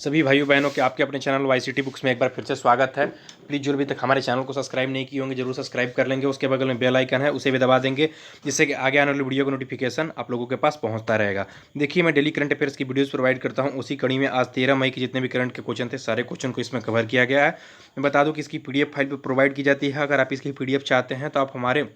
सभी भाइयों बहनों के आपके अपने चैनल वाईसीटी बुक्स में एक बार फिर से स्वागत है। प्लीज़ जो अभी तक हमारे चैनल को सब्सक्राइब नहीं किए होंगे जरूर सब्सक्राइब कर लेंगे। उसके बगल में बेल आइकन है उसे भी दबा देंगे, जिससे कि आगे आने वाली वीडियो का नोटिफिकेशन आप लोगों के पास पहुंचता रहेगा। देखिए, मैं डेली करंट अफेयर्स की वीडियोस प्रोवाइड करता हूं। उसी कड़ी में आज 13 मई के जितने भी करंट के क्वेश्चन थे सारे क्वेश्चन को इसमें कवर किया गया है। मैं बता दूँ कि इसकी PDF फाइल पर प्रोवाइड की जाती है। अगर आप इसकी PDF चाहते हैं तो आप हमारे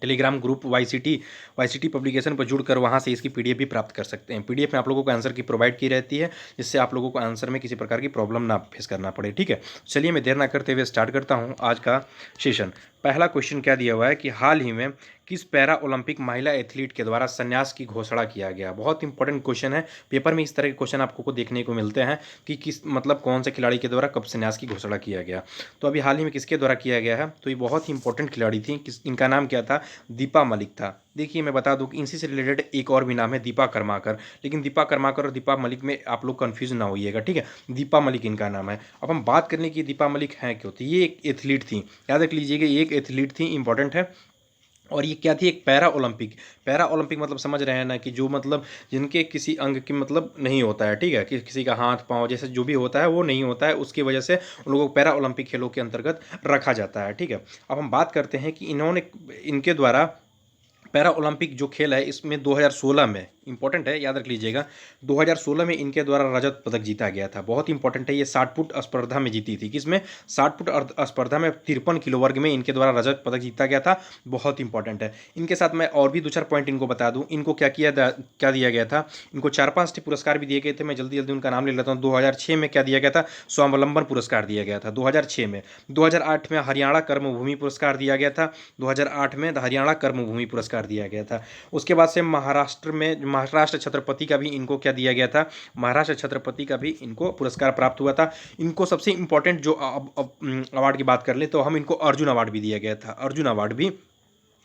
टेलीग्राम ग्रुप वाईसीटी पब्लिकेशन पर जुड़कर वहाँ से इसकी PDF भी प्राप्त कर सकते हैं। PDF में आप लोगों को आंसर की प्रोवाइड की रहती है, जिससे आप लोगों को आंसर में किसी प्रकार की प्रॉब्लम ना फेस करना पड़े। ठीक है, चलिए मैं देर ना करते हुए स्टार्ट करता हूँ आज का सेशन। पहला क्वेश्चन क्या दिया हुआ है कि हाल ही में किस पैरा ओलंपिक महिला एथलीट के द्वारा संन्यास की घोषणा किया गया। बहुत इंपॉर्टेंट क्वेश्चन है। पेपर में इस तरह के क्वेश्चन आपको देखने को मिलते हैं कि किस मतलब कौन से खिलाड़ी के द्वारा कब संन्यास की घोषणा किया गया। तो अभी हाल ही में किसके द्वारा किया गया है, तो ये बहुत ही इंपॉर्टेंट खिलाड़ी थी। इनका नाम क्या था? दीपा मलिक था। देखिए, मैं बता दूं कि इनसे रिलेटेड एक और भी नाम है दीपा कर्माकर, लेकिन दीपा कर्माकर और दीपा मलिक में आप लोग कंफ्यूज ना होइएगा। ठीक है, दीपा मलिक इनका नाम है। अब हम बात करने की दीपा मलिक हैं क्यों, तो ये एक एथलीट थी, याद रख लीजिएगा, ये एक एथलीट थी, इंपॉर्टेंट है। और ये क्या थी? एक पैरा ओलंपिक मतलब समझ रहे हैं ना, कि जो मतलब जिनके किसी अंग की मतलब नहीं होता है। ठीक है, कि किसी का हाथ पाँव जैसे जो भी होता है वो नहीं होता है, उसकी वजह से उन लोगों को पैरा ओलंपिक खेलों के अंतर्गत रखा जाता है। ठीक है, अब हम बात करते हैं कि इनके द्वारा पैरा ओलंपिक जो खेल है इसमें 2016 में, इंपॉर्टेंट है याद रख लीजिएगा, 2016 में इनके द्वारा रजत पदक जीता गया था। बहुत इंपॉर्टेंट है, ये 60 फुट स्पर्धा में जीती थी। किसमें? 60 फुट स्पर्धा में 53 किलो वर्ग में इनके द्वारा रजत पदक जीता गया था। बहुत इंपॉर्टेंट है। इनके साथ मैं और भी दो चार पॉइंट इनको बता दूं। इनको क्या दिया गया था? इनको 4-5 पुरस्कार भी दिए गए थे। मैं जल्दी जल्दी उनका नाम ले लेता हूँ। 2006 में क्या दिया गया था? स्वावलंबन पुरस्कार दिया गया था 2006 में। 2008 में हरियाणा कर्मभूमि पुरस्कार दिया गया था। 2008 में हरियाणा कर्मभूमि पुरस्कार दिया गया था। उसके बाद से महाराष्ट्र छत्रपति का भी इनको क्या दिया गया था? महाराष्ट्र छत्रपति का भी इनको पुरस्कार प्राप्त हुआ था। इनको सबसे इंपॉर्टेंट जो अवार्ड की बात कर ले तो हम इनको अर्जुन अवार्ड भी दिया गया था। अर्जुन अवार्ड भी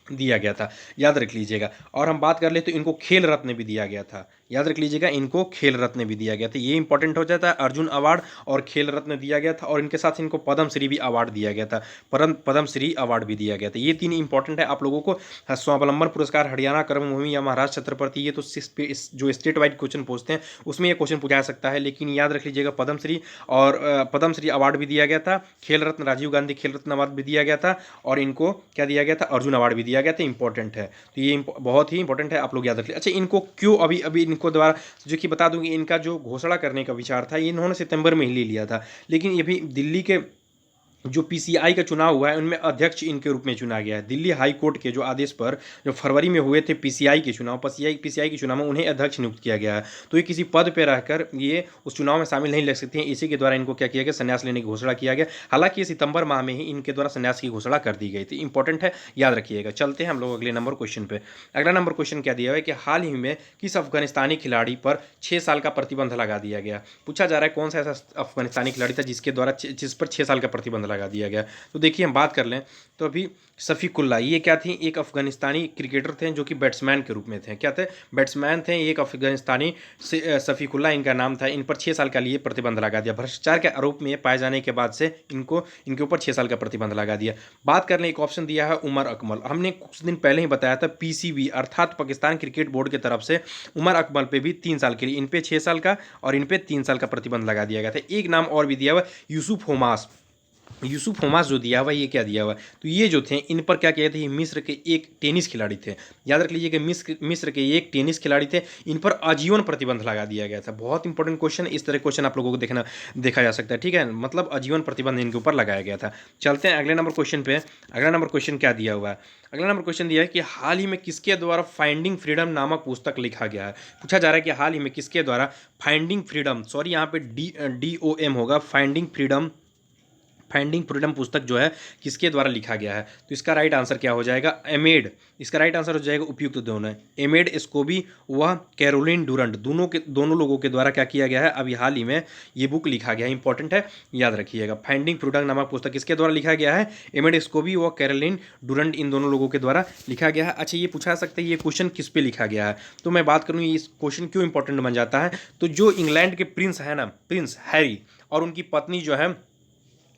दिया गया था, याद रख लीजिएगा। और हम बात कर ले तो इनको खेल रत्न भी दिया गया था। याद रख लीजिएगा, इनको खेल रत्न भी दिया गया था। ये इंपॉर्टेंट हो जाता है, अर्जुन अवार्ड और खेल रत्न दिया गया था। और इनके साथ इनको पद्मश्री भी अवार्ड दिया गया था। पद्मश्री अवार्ड भी दिया गया था। ये तीन इंपॉर्टेंट है आप लोगों को। स्वावलंबन पुरस्कार, हरियाणा कर्मभूमि या महाराष्ट्र छत्रपति, ये तो जो स्टेट वाइड क्वेश्चन पूछते हैं उसमें ये क्वेश्चन पूछा सकता है। लेकिन याद रख लीजिएगा, पद्मश्री अवार्ड भी दिया गया था, खेल रत्न राजीव गांधी खेल रत्न अवार्ड भी दिया गया था, और इनको क्या दिया गया था? अर्जुन अवार्ड भी दिया गया था। इंपॉर्टेंट है, तो ये बहुत ही इंपॉर्टेंट है, आप लोग याद रख लीजिए। अच्छा, इनको क्यों अभी अभी इनको द्वारा जो कि बता दूं कि इनका जो घोषणा करने का विचार था, ये इन्होंने सितंबर में ही ले लिया था, लेकिन ये भी दिल्ली के जो PCI का चुनाव हुआ है उनमें अध्यक्ष इनके रूप में चुना गया है। दिल्ली हाई कोर्ट के जो आदेश पर जो फरवरी में हुए थे PCI के चुनाव में उन्हें अध्यक्ष नियुक्त किया गया है। तो ये किसी पद पर रहकर ये उस चुनाव में शामिल नहीं ले सकते हैं। इसी के द्वारा इनको क्या किया गया? संन्यास लेने की घोषणा किया गया। हालांकि ये सितंबर माह में ही इनके द्वारा संन्यास की घोषणा कर दी गई थी। इंपॉर्टेंट है, याद रखिएगा। चलते हैं हम लोग अगले नंबर क्वेश्चन पे। अगला नंबर क्वेश्चन क्या दिया है कि हाल ही में किस अफगानिस्तानी खिलाड़ी पर 6 साल का प्रतिबंध लगा दिया गया? पूछा जा रहा है कौन सा ऐसा अफगानिस्तानी खिलाड़ी था जिस पर 6 साल का प्रतिबंध लगा दिया गया। तो देखिए, हम बात कर लें तो अभी सफ़ीकुल्ला, ये क्या थी? एक अफगानिस्तानी क्रिकेटर थे जो कि बैट्समैन के रूप में थे। क्या थे? बैट्समैन थे। एक अफगानिस्तानी सफ़ीकुल्ला इनका नाम था। इन पर 6 साल का लिए प्रतिबंध लगा दिया। भ्रष्टाचार के आरोप में पाए जाने के बाद से इनके ऊपर 6 साल का प्रतिबंध लगा दिया। बात कर लें, एक ऑप्शन दिया है उमर अकमल। हमने कुछ दिन पहले ही बताया था PCB अर्थात पाकिस्तान क्रिकेट बोर्ड की तरफ से उमर अकमल पे भी 3 साल के लिए, इन पे 6 साल का और इन पे 3 साल का प्रतिबंध लगा दिया गया था। एक नाम और भी दिया हुआ, यूसुफ होमास जो दिया हुआ, ये क्या दिया हुआ? तो ये जो थे इन पर क्या किया था? ये मिस्र के एक टेनिस खिलाड़ी थे। याद रख लीजिए कि मिस्र के एक टेनिस खिलाड़ी थे। इन पर आजीवन प्रतिबंध लगा दिया गया था। बहुत इंपॉर्टेंट क्वेश्चन, इस तरह क्वेश्चन आप लोगों को देखा जा सकता है। ठीक है, मतलब आजीवन प्रतिबंध इनके ऊपर लगाया गया था। चलते हैं अगले नंबर क्वेश्चन पे। अगला नंबर क्वेश्चन क्या दिया हुआ है? अगला नंबर क्वेश्चन दिया है कि हाल ही में किसके द्वारा फाइंडिंग फ्रीडम नामक पुस्तक लिखा गया है? पूछा जा रहा है कि हाल ही में किसके द्वारा फाइंडिंग फ्रीडम, सॉरी यहाँ पे DOM होगा, फाइंडिंग फ्रीडम पुस्तक जो है किसके द्वारा लिखा गया है? तो इसका राइट आंसर क्या हो जाएगा? एमेड। इसका राइट आंसर हो जाएगा उपयुक्त दोनों है, एमेड स्कोबी व कैरोलिन डुरंट, दोनों लोगों के द्वारा क्या किया गया है? अभी हाल ही में ये बुक लिखा गया है। इंपॉर्टेंट है, याद रखिएगा। फाइंडिंग फ्रीडम नामक पुस्तक किसके द्वारा लिखा गया है? एमेड स्कोबी व कैरोलिन डुरंट, इन दोनों लोगों के द्वारा लिखा गया है। अच्छा, ये पूछा सकता है ये क्वेश्चन किस पे लिखा गया है? तो मैं बात करूँ इस क्वेश्चन क्यों इंपॉर्टेंट बन जाता है, तो जो इंग्लैंड के प्रिंस है ना, प्रिंस हैरी, और उनकी पत्नी जो है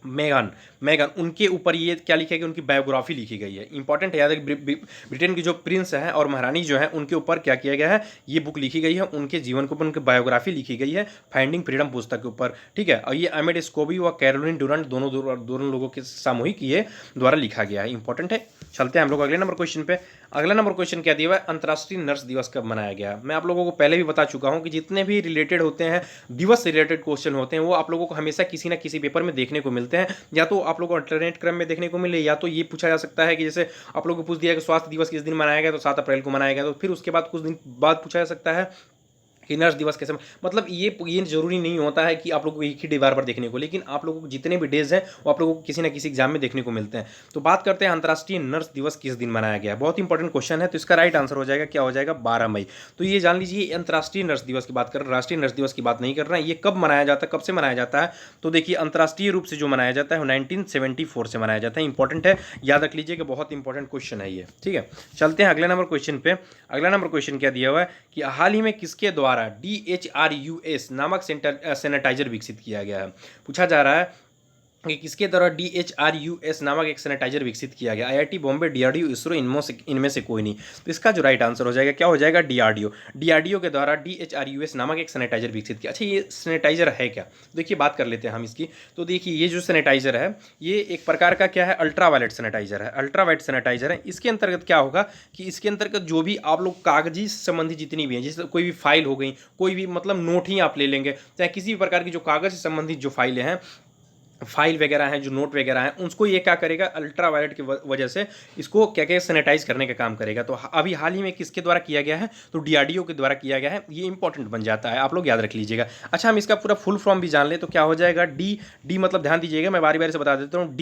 मेगन मेगन उनके ऊपर ये क्या लिखा गया, उनकी बायोग्राफी लिखी गई है। इंपॉर्टेंट है, याद है। ब्रिटेन की जो प्रिंस हैं और महारानी जो है उनके ऊपर क्या किया गया है, ये बुक लिखी गई है, उनके जीवन के ऊपर उनकी बायोग्राफी लिखी गई है फाइंडिंग फ्रीडम पुस्तक के ऊपर, ठीक है। और ये अमेड स्कोबी व कैरोलिन डुरंट दोनों लोगों के सामूहिक ये द्वारा लिखा गया है। इंपॉर्टेंट है। चलते हैं हम लोग अगले नंबर क्वेश्चन पे। अगला नंबर क्वेश्चन क्या दिया हुआ है, अंतर्राष्ट्रीय नर्स दिवस कब मनाया गया। मैं आप लोगों को पहले भी बता चुका हूं कि जितने भी रिलेटेड होते हैं, दिवस से रिलेटेड क्वेश्चन होते हैं, वो आप लोगों को हमेशा किसी ना किसी पेपर में देखने को मिलते हैं। या तो आप लोगों को अल्टरनेट क्रम में देखने को मिले, या तो ये पूछा जा सकता है कि जैसे आप लोगों को पूछ दिया कि स्वास्थ्य दिवस किस दिन मनाया गया, तो 7 अप्रैल को मनाया गया। तो फिर उसके बाद कुछ दिन बाद पूछा जा सकता है कि नर्स दिवस कैसे, मतलब ये जरूरी नहीं होता है कि आप लोगों को एक ही डे बार देखने को, लेकिन आप लोगों को जितने भी डेज हैं वो आप लोगों को किसी ना किसी एग्जाम में देखने को मिलते हैं। तो बात करते हैं अंतर्राष्ट्रीय नर्स दिवस किस दिन मनाया गया। बहुत इंपॉर्टेंट क्वेश्चन है। तो इसका राइट आंसर हो जाएगा, क्या हो जाएगा, 12 मई। तो ये जान लीजिए, अंतर्राष्ट्रीय नर्स दिवस की बात कर रहे हैं, राष्ट्रीय नर्स दिवस की बात नहीं कर रहे हैं। ये कब मनाया जाता है, कब से मनाया जाता है, तो देखिए अंतर्राष्ट्रीय रूप से जो मनाया जाता है 1974 से मनाया जाता है। इंपॉर्टेंट है, याद रख लीजिएगा, बहुत इंपॉर्टेंट क्वेश्चन है ये, ठीक है। चलते हैं अगले नंबर क्वेश्चन पे। अगला नंबर क्वेश्चन क्या दिया हुआ है कि हाल ही में किसके द्वारा DHRUS नामक सैनिटाइजर विकसित किया गया है। पूछा जा रहा है कि किसके द्वारा DHRUS नामक एक सैनिटाइजर विकसित किया गया। IIT बॉम्बे, DRDO, इसरो, इनमें से कोई नहीं। तो इसका जो राइट आंसर हो जाएगा, क्या हो जाएगा, DRDO के द्वारा DHRUS नामक एक सैनिटाइजर विकसित किया। अच्छा, ये सैनिटाइजर है क्या, देखिए बात कर लेते हैं हम इसकी। तो देखिए, ये जो सैनिटाइजर है, ये एक प्रकार का क्या है, अल्ट्रावायलेट सैनिटाइजर है। अल्ट्रावायलेट सैनिटाइजर है। इसके अंतर्गत क्या होगा कि इसके अंतर्गत जो भी आप लोग कागजी संबंधी जितनी भी हैं, जैसे कोई भी फाइल हो गई, कोई भी मतलब नोट ही आप ले लेंगे, चाहे किसी भी प्रकार की जो कागज से संबंधित जो फाइलें हैं, फाइल वगैरह हैं, जो नोट वगैरह हैं, उसको ये क्या करेगा, अल्ट्रावायलेट की वजह से इसको क्या क्या सैनिटाइज करने का काम करेगा। तो अभी हाल ही में किसके द्वारा किया गया है, तो DRDO के द्वारा किया गया है। ये इंपॉर्टेंट बन जाता है, आप लोग याद रख लीजिएगा। अच्छा, हम इसका पूरा फुल फॉर्म भी जान ले तो क्या हो जाएगा, डी मतलब ध्यान दीजिएगा, मैं बारी बारी से बता देता हूँ।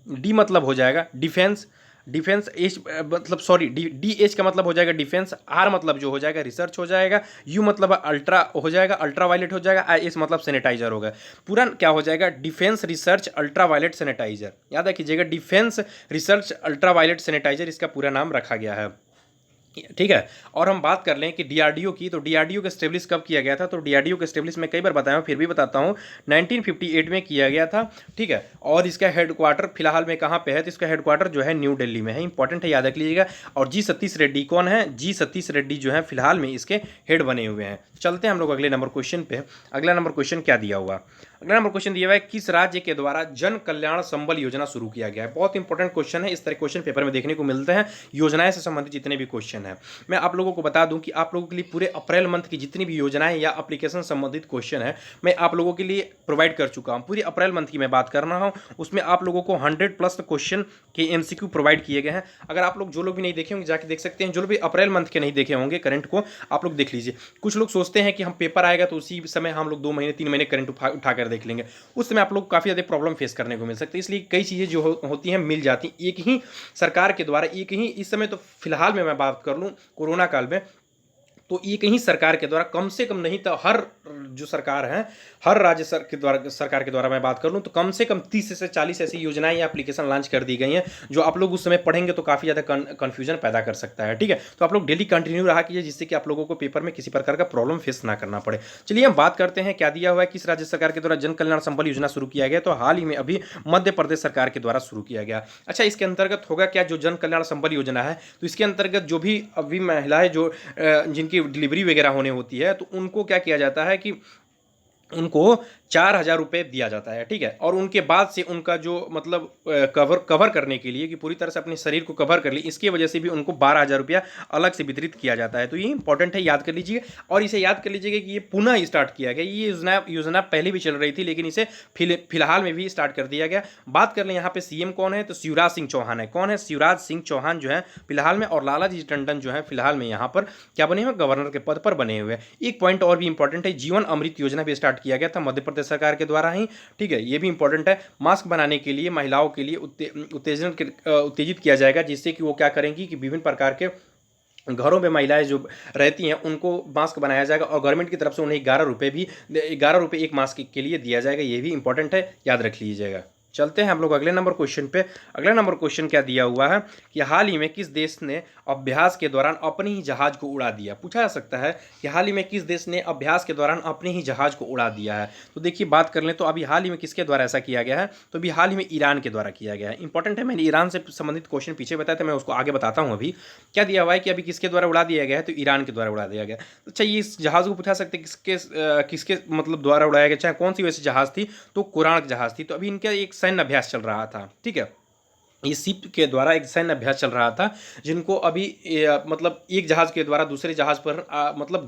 डी मतलब हो जाएगा डिफेंस, एच मतलब सॉरी DH का मतलब हो जाएगा डिफेंस, R मतलब जो हो जाएगा रिसर्च हो जाएगा, U मतलब अल्ट्रा हो जाएगा, अल्ट्रावायलेट हो जाएगा, IS मतलब सैनिटाइजर होगा। पूरा क्या हो जाएगा, डिफेंस रिसर्च अल्ट्रावायलेट सैनिटाइजर। याद रखिएगा, डिफेंस रिसर्च अल्ट्रावायलेट सैनिटाइजर इसका पूरा नाम रखा गया है, ठीक है। और हम बात कर लें कि DRDO की, तो DRDO का स्टेब्लिश कब किया गया था, तो DRDO का स्टेब्लिश मैं कई बार बताया हूं, फिर भी बताता हूं, 1958 में किया गया था, ठीक है। और इसका हेडक्वार्टर फिलहाल में कहां पे है, तो इसका हेडक्वार्टर जो है न्यू दिल्ली में है। इंपॉर्टेंट है, याद रख लीजिएगा। और G सतीश रेड्डी कौन है, G सतीश रेड्डी जो है फिलहाल में इसके हेड बने हुए हैं। चलते हैं हम लोग अगले नंबर क्वेश्चन पे। अगला नंबर क्वेश्चन क्या दिया हुआ, अगला नंबर क्वेश्चन दिया हुआ है, किस राज्य के द्वारा जन कल्याण संबल योजना शुरू किया गया है। बहुत इंपॉर्टेंट क्वेश्चन है, इस तरह क्वेश्चन पेपर में देखने को मिलते हैं। योजनाएं से संबंधित जितने भी क्वेश्चन है, मैं आप लोगों को बता दूं कि आप लोगों के लिए पूरे अप्रैल मंथ की जितनी भी योजनाएं या एप्लीकेशन संबंधित क्वेश्चन है, मैं आप लोगों के लिए प्रोवाइड कर चुका हूं। पूरी अप्रैल मंथ की मैं बात कर रहा हूं, उसमें आप लोगों को 100+ क्वेश्चन के MCQ प्रोवाइड किए गए हैं। अगर आप लोग, जो लोग भी नहीं देखे होंगे, जाके देख सकते हैं। जो लोग भी अप्रैल मंथ के नहीं देखे होंगे करंट को, आप लोग देख लीजिए। कुछ लोग सोचते हैं कि हम पेपर आएगा तो उसी समय हम लोग 2 महीने 3 महीने करंट उठाकर देख लेंगे, उस समय आप लोग काफ़ी ज़्यादा प्रॉब्लम फेस करने को मिल सकती है। इसलिए कई चीज़ें जो होती हैं मिल जाती हैं एक ही सरकार के द्वारा, एक ही, इस समय तो फिलहाल में मैं बात कर लूँ कोरोना काल में, तो एक ही सरकार के द्वारा कम से कम नहीं तो हर जो सरकार है, हर राज्य सरकार के द्वारा मैं बात कर लूँ तो कम से कम 30 से 40 ऐसी योजनाएं या एप्लीकेशन लॉन्च कर दी गई हैं, जो आप लोग उस समय पढ़ेंगे तो काफ़ी ज़्यादा कन्फ्यूजन पैदा कर सकता है, ठीक है। तो आप लोग डेली कंटिन्यू रहा कीजिए, जिससे कि आप लोगों को पेपर में किसी प्रकार का प्रॉब्लम फेस ना करना पड़े। चलिए हम बात करते हैं, क्या दिया हुआ है, किस राज्य सरकार के द्वारा जन कल्याण संबल योजना शुरू किया गया। तो हाल ही में अभी मध्य प्रदेश सरकार के द्वारा शुरू किया गया। अच्छा, इसके अंतर्गत होगा क्या, जो जन कल्याण संबल योजना है, तो इसके अंतर्गत जो भी अभी महिलाएं जो जिनकी डिलीवरी वगैरह होने होती है, तो उनको क्या किया जाता है कि उनको 4,000 रुपये दिया जाता है, ठीक है। और उनके बाद से उनका जो मतलब कवर करने के लिए, कि पूरी तरह से अपने शरीर को कवर कर ली, इसकी वजह से भी उनको 12,000 रुपया अलग से वितरित किया जाता है। तो ये इंपॉर्टेंट है, याद कर लीजिए। और इसे याद कर लीजिएगा कि ये पुनः स्टार्ट किया गया। ये योजना पहले भी चल रही थी, लेकिन इसे फिलहाल में भी स्टार्ट कर दिया गया। बात कर लें यहाँ पे CM कौन है, तो शिवराज सिंह चौहान है। कौन है, शिवराज सिंह चौहान जो है फिलहाल में, और लालाजी टंडन जो है फिलहाल में यहाँ पर क्या बने हुए, गवर्नर के पद पर बने हुए हैं। एक पॉइंट और भी इंपॉर्टेंट है, जीवन अमृत योजना भी स्टार्ट किया गया था मध्य प्रदेश सरकार के द्वारा ही, ठीक है। ये भी इंपॉर्टेंट है। मास्क बनाने के लिए महिलाओं के लिए उत्तेजित किया जाएगा, जिससे कि वो क्या करेंगी कि विभिन्न प्रकार के घरों में महिलाएं जो रहती हैं उनको मास्क बनाया जाएगा, और गवर्नमेंट की तरफ से उन्हें 11 रुपये एक मास्क के लिए दिया जाएगा। ये भी इंपॉर्टेंट है, याद रख लीजिएगा। चलते हैं हम लोग अगले नंबर क्वेश्चन पे। अगला नंबर क्वेश्चन क्या दिया हुआ है कि हाल ही में किस देश ने अभ्यास के दौरान अपने ही जहाज को उड़ा दिया। पूछा जा सकता है कि हाल ही में किस देश ने अभ्यास के दौरान अपने ही जहाज को उड़ा दिया है। तो देखिए बात कर लें तो अभी हाल ही में किसके द्वारा ऐसा किया गया है, तो अभी हाल ही में ईरान के द्वारा किया गया है। इंपॉर्टेंट है, मैंने ईरान से संबंधित क्वेश्चन पीछे बताया था, मैं उसको आगे बताता हूँ। अभी क्या दिया हुआ है कि अभी किसके द्वारा उड़ा दिया गया है, तो ईरान के द्वारा उड़ा दिया गया। तो अच्छा, ये इस जहाज को पूछा सकते किसके मतलब द्वारा उड़ाया गया, चाहे कौन सी वैसे जहाज थी, तो कोणार्क जहाज थी। तो अभी इनका एक सैन्य अभ्यास चल रहा था, ठीक है, इस शिप के द्वारा एक सैन्य अभ्यास चल रहा था, जिनको अभी मतलब एक जहाज के द्वारा दूसरे जहाज पर मतलब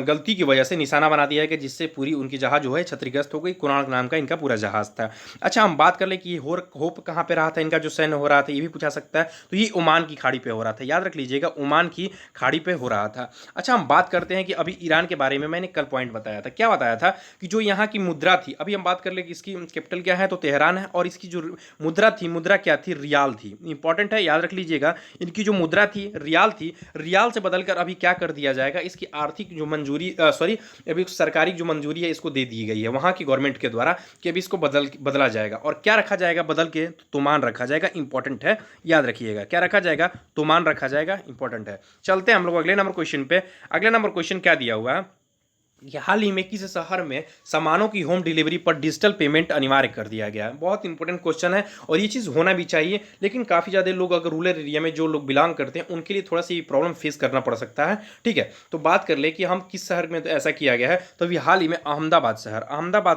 गलती की वजह से निशाना बना दिया है कि जिससे पूरी उनकी जहाज जो है क्षतिग्रस्त हो गई। कोणार्क नाम का इनका पूरा जहाज था। अच्छा, हम बात कर ले कि होप कहाँ पे रहा था इनका, जो सैन्य हो रहा था, ये भी पूछा सकता है। तो ये ओमान की खाड़ी पे हो रहा था, याद रख लीजिएगा, ओमान की खाड़ी पे हो रहा था। अच्छा, हम बात करते हैं कि अभी ईरान के बारे में मैंने कल पॉइंट बताया था। क्या बताया था कि जो यहाँ की मुद्रा थी, अभी हम बात कर ले कि इसकी कैपिटल क्या है, तो तेहरान है, और इसकी जो मुद्रा थी, मुद्रा क्या थी, रियाल थी। इंपॉर्टेंट है, याद रख लीजिएगा, इनकी जो मुद्रा थी रियाल थी, रियाल से बदलकर अभी क्या कर दिया जाएगा, इसकी आर्थिक जो मंजूरी अभी सरकारी जो मंजूरी है इसको दे दी गई है वहां की गवर्नमेंट के द्वारा कि अभी इसको बदला जाएगा। और क्या रखा जाएगा बदल के, तो तुमान रखा जाएगा। इंपॉर्टेंट है, याद रखिएगा, क्या रखा जाएगा, तुमान रखा जाएगा। इंपॉर्टेंट है। चलते हैं हम लोग अगले नंबर क्वेश्चन पे। अगले नंबर क्वेश्चन क्या दिया हुआ है कि हाल ही में किस शहर में सामानों की होम डिलीवरी पर डिजिटल पेमेंट अनिवार्य कर दिया गया है। बहुत इंपॉर्टेंट क्वेश्चन है और ये चीज़ होना भी चाहिए, लेकिन काफ़ी ज़्यादा लोग अगर रूरल एरिया में जो लोग बिलोंग करते हैं उनके लिए थोड़ा सा ये प्रॉब्लम फेस करना पड़ सकता है, ठीक है। तो बात कर ले कि हम किस शहर में तो ऐसा किया गया है, तो अभी हाल ही में अहमदाबाद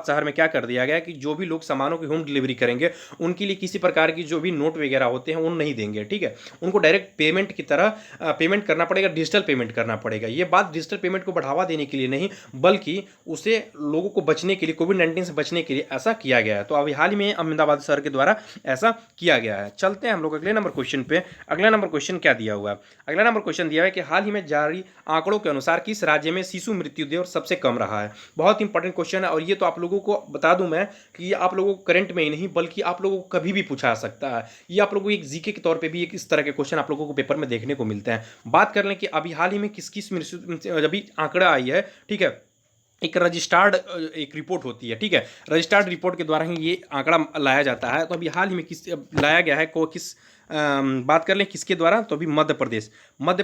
शहर में क्या कर दिया गया है कि जो भी लोग सामानों की होम डिलीवरी करेंगे उनके लिए किसी प्रकार की जो भी नोट वगैरह होते हैं वो नहीं देंगे, ठीक है। उनको डायरेक्ट पेमेंट की तरह पेमेंट करना पड़ेगा, डिजिटल पेमेंट करना पड़ेगा। ये बात डिजिटल पेमेंट को बढ़ावा देने के लिए नहीं, बल्कि उसे लोगों को बचने के लिए, कोविड-19 से बचने के लिए ऐसा किया गया है। तो अभी हाल ही में अहमदाबाद शहर के द्वारा ऐसा किया गया है। चलते हैं हम लोग अगले नंबर क्वेश्चन पे। अगला नंबर क्वेश्चन क्या दिया हुआ है, अगला नंबर क्वेश्चन दिया है कि हाल ही में जारी आंकड़ों के अनुसार किस राज्य में शिशु मृत्यु दर सबसे कम रहा है। बहुत इंपॉर्टेंट क्वेश्चन है और ये तो आप लोगों को बता दूं मैं कि ये आप लोगों को करंट में ही नहीं बल्कि आप लोगों को कभी भी पूछा सकता है। ये आप लोगों को एक जीके के तौर पर भी एक इस तरह के क्वेश्चन आप लोगों को पेपर में देखने को मिलते हैं। बात कर लें कि अभी हाल ही में किस किस मृत्यु अभी आंकड़ा आई है, ठीक है, एक रजिस्टर्ड एक रिपोर्ट होती है, ठीक है, रजिस्टर्ड रिपोर्ट के द्वारा ही ये आंकड़ा लाया जाता है। तो अभी हाल ही में किस लाया गया है को किस बात कर लें किसके द्वारा, तो अभी मध्य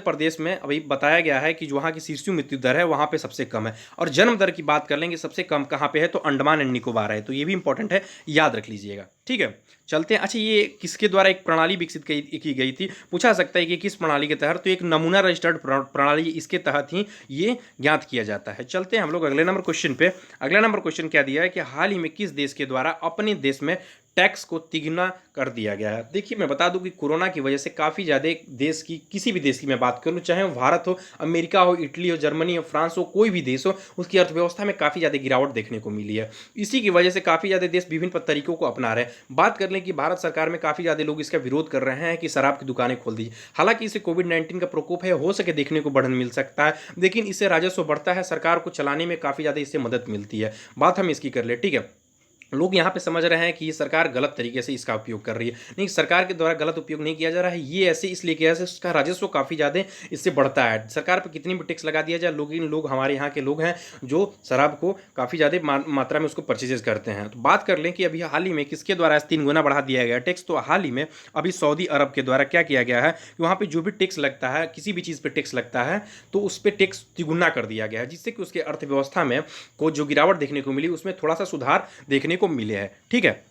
प्रदेश में अभी बताया गया है कि जो वहाँ की शिशु मृत्यु दर है वहाँ पे सबसे कम है। और जन्म दर की बात कर लेंगे सबसे कम कहाँ पे है, तो अंडमान एंड निकोबार है। तो ये भी इंपॉर्टेंट है, याद रख लीजिएगा, ठीक है। चलते हैं। अच्छा, ये किसके द्वारा एक प्रणाली विकसित की गई थी, पूछा सकता है कि किस प्रणाली के तहत, तो एक नमूना रजिस्टर्ड प्रणाली इसके तहत ही ये ज्ञात किया जाता है। चलते हैं हम लोग अगले नंबर क्वेश्चन पे। अगला नंबर क्वेश्चन क्या दिया है कि हाल ही में किस देश के द्वारा अपने देश में टैक्स को तिगुना कर दिया गया है। देखिए, मैं बता दूं कि कोरोना की वजह से काफ़ी ज़्यादा देश की, किसी भी देश की मैं बात करूं, चाहे वो भारत हो, अमेरिका हो, इटली हो, जर्मनी हो, फ्रांस हो, कोई भी देश हो, उसकी अर्थव्यवस्था में काफ़ी ज़्यादा गिरावट देखने को मिली है। इसी की वजह से काफ़ी ज़्यादा देश विभिन्न तरीकों को अपना रहे हैं। बात कर लें कि भारत सरकार में काफ़ी ज़्यादा लोग इसका विरोध कर रहे हैं कि शराब की दुकानें खोल दीजिए। हालांकि इसे कोविड-19 का प्रकोप है, हो सके देखने को बढ़न मिल सकता है, लेकिन इससे राजस्व बढ़ता है, सरकार को चलाने में काफ़ी ज़्यादा इससे मदद मिलती है। बात हम इसकी कर ले, ठीक है। लोग यहाँ पे समझ रहे हैं कि ये सरकार गलत तरीके से इसका उपयोग कर रही है। नहीं, सरकार के द्वारा गलत उपयोग नहीं किया जा रहा है, ये ऐसे इसलिए किया जाए उसका राजस्व काफ़ी ज़्यादा इससे बढ़ता है। सरकार पर कितनी भी टैक्स लगा दिया जाए, लोग हमारे यहाँ के लोग हैं जो शराब को काफ़ी ज़्यादा मात्रा में उसको परचेज करते हैं। तो बात कर लें कि अभी हाल ही में किसके द्वारा 3 गुना बढ़ा दिया गया टैक्स, तो हाल ही में अभी सऊदी अरब के द्वारा क्या किया गया है कि वहाँ पर जो भी टैक्स लगता है, किसी भी चीज़ पर टैक्स लगता है, तो उस पर टैक्स तिगुना कर दिया गया है, जिससे कि उसके अर्थव्यवस्था में को जो गिरावट देखने को मिली उसमें थोड़ा सा सुधार देखने को मिले है, ठीक है।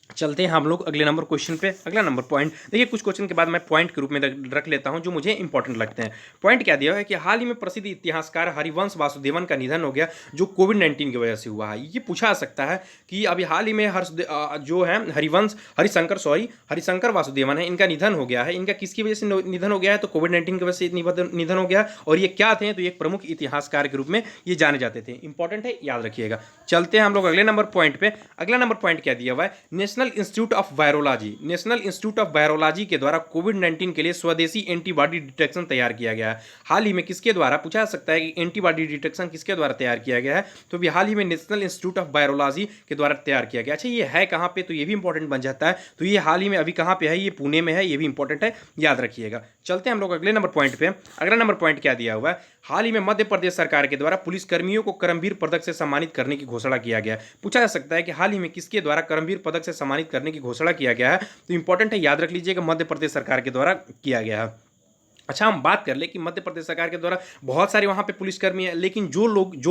चलते हैं हम लोग अगले नंबर क्वेश्चन पे। अगला नंबर पॉइंट देखिए, कुछ क्वेश्चन के बाद मैं पॉइंट के रूप में रख लेता हूं जो मुझे इंपॉर्टेंट लगते हैं। पॉइंट क्या दिया है कि हाल ही में प्रसिद्ध इतिहासकार हरिवंश वासुदेवन का निधन हो गया, जो कोविड-19 की वजह से हुआ है। ये पूछा सकता है कि अभी हाल ही में जो है हरिशंकर वासुदेवन है, इनका निधन हो गया है। इनका किसकी वजह से निधन हो गया है, तो कोविड-19 की वजह से निधन हो गया। और ये क्या थे, तो एक प्रमुख इतिहासकार के रूप में ये जाने जाते थे। इंपॉर्टेंट है, याद रखिएगा। चलते हैं हम लोग अगले नंबर पॉइंट पे। अगला नंबर पॉइंट क्या दिया हुआ है, नेशनल इंस्टीट्यूट ऑफ वायरोलॉजी के द्वारा कोविड-19 के लिए स्वदेशी एंटीबॉडी डिटेक्शन तैयार किया गया है। हाल ही में किसके द्वारा, पूछा जा सकता है कि एंटीबॉडी डिटेक्शन किसके द्वारा तैयार किया गया है, तो भी हाल ही में नेशनल इंस्टीट्यूट ऑफ वायरोलॉजी के द्वारा तैयार किया गया। अच्छा, ये है कहाँ पे, तो ये भी इंपॉर्टेंट बन जाता है। तो ये हाल ही में अभी कहाँ पे है, ये पुणे में है, ये भी इंपॉर्टेंट है, याद रखिएगा। चलते हैं हम लोग अगले नंबर पॉइंट पे। अगला नंबर पॉइंट क्या दिया हुआ है, हाल ही में मध्य प्रदेश सरकार के द्वारा पुलिसकर्मियों को कर्मवीर पदक से सम्मानित करने की घोषणा किया गया। पूछा जा सकता है कि हाल ही में किसके द्वारा कर्मवीर पदक से सम्मानित करने की घोषणा किया गया है। तो इंपॉर्टेंट है, याद रख लीजिएगा, मध्य प्रदेश सरकार के द्वारा किया गया है। अच्छा, हम बात कर ले कि मध्य प्रदेश सरकार के द्वारा बहुत सारे वहाँ पे पुलिसकर्मी हैं, लेकिन जो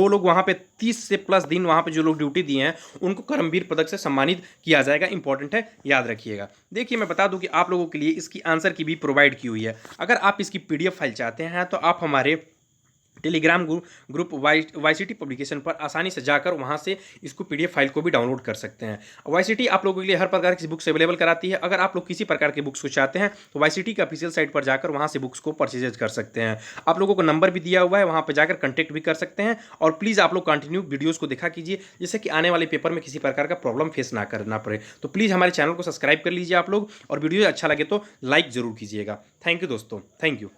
लोग वहाँ पे 30 से प्लस दिन वहाँ पे जो लोग ड्यूटी दिए हैं उनको कर्मवीर पदक से सम्मानित किया जाएगा। इंपॉर्टेंट है, याद रखिएगा। देखिए, मैं बता दूं कि आप लोगों के लिए इसकी आंसर की भी प्रोवाइड की हुई है। अगर आप इसकी पीडीएफ फाइल चाहते हैं तो आप हमारे टेलीग्राम ग्रुप वाईसीटी पब्लिकेशन पर आसानी से जाकर वहां से इसको पीडीएफ फाइल को भी डाउनलोड कर सकते हैं। वाईसीटी आप लोगों के लिए हर प्रकार की बुक्स अवेलेबल कराती है। अगर आप लोग किसी प्रकार की बुक्स को चाहते हैं तो वाईसीटी के ऑफिशियल साइट पर जाकर वहां से बुक्स को परचेज कर सकते हैं। आप लोगों को नंबर भी दिया हुआ है, वहां पर जाकर कॉन्टैक्ट भी कर सकते हैं। और प्लीज़ आप लोग कंटिन्यू वीडियोज़ को देखा कीजिए, जिससे कि आने वाले पेपर में किसी प्रकार का प्रॉब्लम फेस ना करना पड़े। तो प्लीज़ हमारे चैनल को सब्सक्राइब कर लीजिए आप लोग, और वीडियो अच्छा लगे तो लाइक जरूर कीजिएगा। थैंक यू दोस्तों, थैंक यू।